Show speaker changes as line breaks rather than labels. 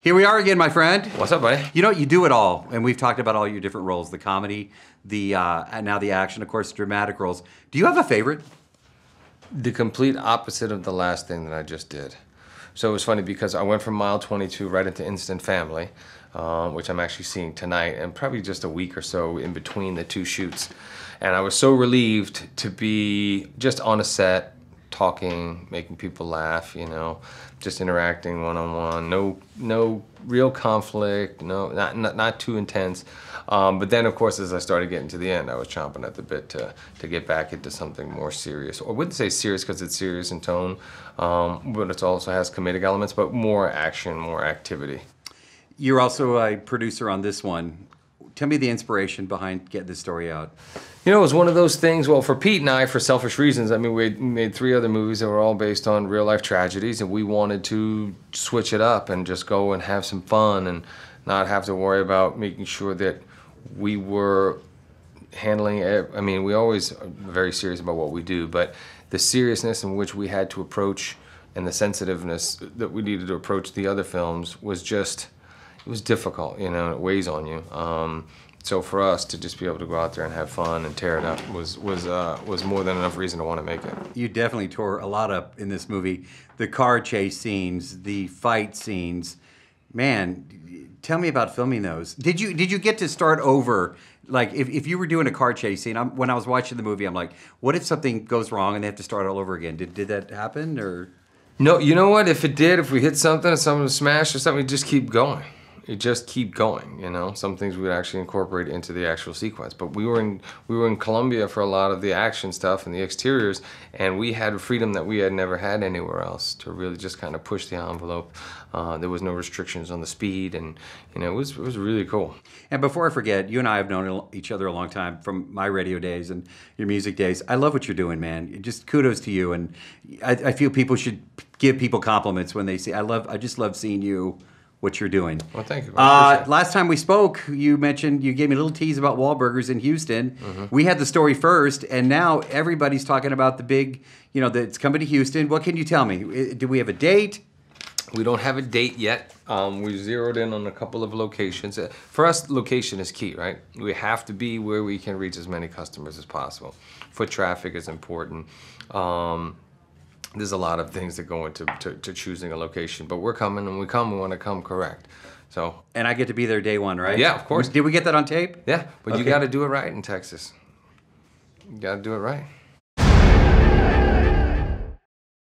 Here we are again, my friend.
What's up, buddy?
You know, you do it all, and we've talked about all your different roles, the comedy, and now the action, of course, dramatic roles. Do you have a favorite?
The complete opposite of the last thing that I just did. So it was funny because I went from Mile 22 right into Instant Family, which I'm actually seeing tonight, and probably just a week or so in between the two shoots. And I was so relieved to be just on a set, talking, making people laugh, you know, just interacting one-on-one, no real conflict, not too intense. But then, of course, as I started getting to the end, I was chomping at the bit to get back into something more serious. Or I wouldn't say serious because it's serious in tone, but it also has comedic elements, but more action, more activity.
You're also a producer on this one. Tell me the inspiration behind getting this story out.
You know, it was one of those things, well, for Pete and I, for selfish reasons, I mean, we made 3 other movies that were all based on real-life tragedies, and we wanted to switch it up and just go and have some fun and not have to worry about making sure that we were handling, I mean, we always are very serious about what we do, but the seriousness in which we had to approach and the sensitiveness that we needed to approach the other films was just, it was difficult, you know, it weighs on you. So for us to just be able to go out there and have fun and tear it up was more than enough reason to want to make it.
You definitely tore a lot up in this movie. The car chase scenes, the fight scenes. Man, tell me about filming those. Did you get to start over? Like, if you were doing a car chase scene, when I was watching the movie, I'm like, what if something goes wrong and they have to start all over again? Did that happen, or?
No, you know what? If it did, if we hit something and something was smashed or something, we just keep going. You just keep going, you know. Some things we'd actually incorporate into the actual sequence. But we were in Colombia for a lot of the action stuff and the exteriors, and we had freedom that we had never had anywhere else to really just kind of push the envelope. There was no restrictions on the speed, and you know, it was really cool.
And before I forget, you and I have known each other a long time from my radio days and your music days. I love what you're doing, man. Just kudos to you, and I feel people should give people compliments when they see. I just love seeing you. What you're doing.
Well, thank you.
Last time we spoke, you mentioned, you gave me a little tease about Wahlburgers in Houston. Mm-hmm. We had the story first, and now everybody's talking about the big, you know, that it's coming to Houston. What can you tell me? Do we have a date?
We don't have a date yet. We zeroed in on a couple of locations. For us, location is key, right? We have to be where we can reach as many customers as possible. Foot traffic is important. There's a lot of things that go into choosing a location, but we're coming, and we want to come correct. So.
And I get to be there day one, right?
Yeah, of course.
Did we get that on tape?
Yeah, but
okay.
You got to do it right in Texas. You got to do it right.